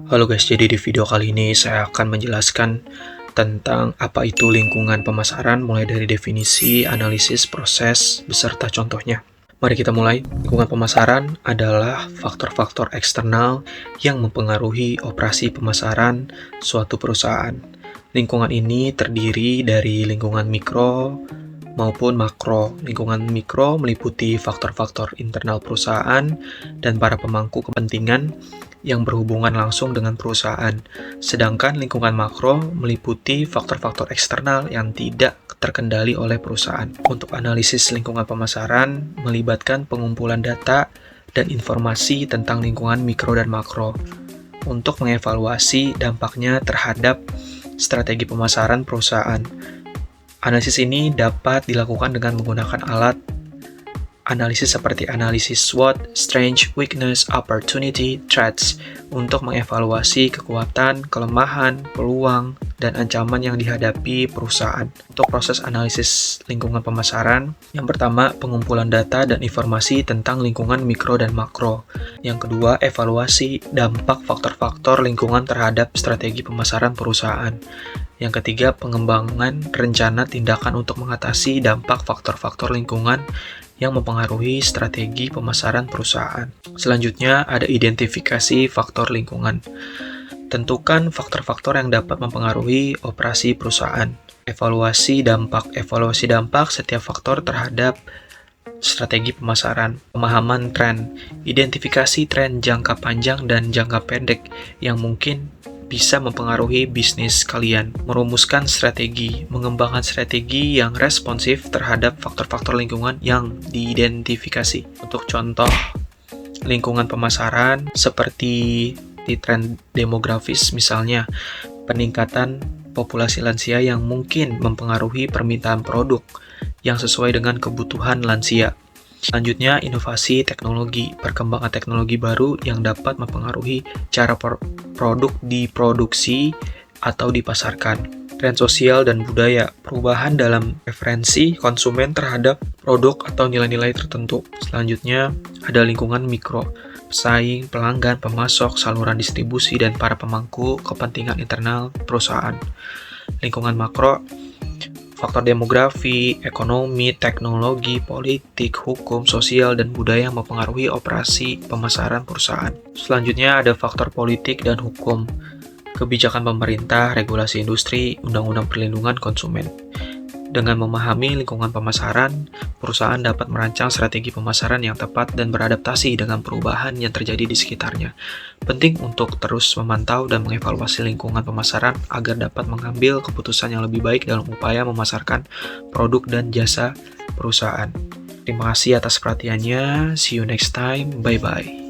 Halo guys, jadi di video kali ini saya akan menjelaskan tentang apa itu lingkungan pemasaran, mulai dari definisi, analisis, proses, beserta contohnya. Mari kita mulai. Lingkungan pemasaran adalah faktor-faktor eksternal yang mempengaruhi operasi pemasaran suatu perusahaan. Lingkungan ini terdiri dari lingkungan mikro maupun makro. Lingkungan mikro meliputi faktor-faktor internal perusahaan dan para pemangku kepentingan yang berhubungan langsung dengan perusahaan. Sedangkan lingkungan makro meliputi faktor-faktor eksternal yang tidak terkendali oleh perusahaan. Untuk analisis lingkungan pemasaran melibatkan pengumpulan data dan informasi tentang lingkungan mikro dan makro untuk mengevaluasi dampaknya terhadap strategi pemasaran perusahaan. Analisis ini dapat dilakukan dengan menggunakan alat analisis seperti analisis SWOT, Strength, Weakness, Opportunity, Threats untuk mengevaluasi kekuatan, kelemahan, peluang, dan ancaman yang dihadapi perusahaan. Untuk proses analisis lingkungan pemasaran, yang pertama pengumpulan data dan informasi tentang lingkungan mikro dan makro. Yang kedua, evaluasi dampak faktor-faktor lingkungan terhadap strategi pemasaran perusahaan. Yang ketiga, pengembangan rencana tindakan untuk mengatasi dampak faktor-faktor lingkungan yang mempengaruhi strategi pemasaran perusahaan. Selanjutnya, ada identifikasi faktor lingkungan. Tentukan faktor-faktor yang dapat mempengaruhi operasi perusahaan. Evaluasi dampak setiap faktor terhadap strategi pemasaran. Pemahaman tren. Identifikasi tren jangka panjang dan jangka pendek yang mungkin bisa mempengaruhi bisnis kalian. Merumuskan strategi, mengembangkan strategi yang responsif terhadap faktor-faktor lingkungan yang diidentifikasi. Untuk contoh lingkungan pemasaran seperti di tren demografis, misalnya peningkatan populasi lansia yang mungkin mempengaruhi permintaan produk yang sesuai dengan kebutuhan lansia. Selanjutnya, inovasi teknologi, perkembangan teknologi baru yang dapat mempengaruhi cara produk diproduksi atau dipasarkan. Tren sosial dan budaya, perubahan dalam preferensi konsumen terhadap produk atau nilai-nilai tertentu. Selanjutnya, ada lingkungan mikro, pesaing, pelanggan, pemasok, saluran distribusi, dan para pemangku kepentingan internal perusahaan. Lingkungan makro, faktor demografi, ekonomi, teknologi, politik, hukum, sosial, dan budaya yang mempengaruhi operasi pemasaran perusahaan. Selanjutnya ada faktor politik dan hukum, kebijakan pemerintah, regulasi industri, undang-undang perlindungan konsumen. Dengan memahami lingkungan pemasaran, perusahaan dapat merancang strategi pemasaran yang tepat dan beradaptasi dengan perubahan yang terjadi di sekitarnya. Penting untuk terus memantau dan mengevaluasi lingkungan pemasaran agar dapat mengambil keputusan yang lebih baik dalam upaya memasarkan produk dan jasa perusahaan. Terima kasih atas perhatiannya. See you next time. Bye-bye.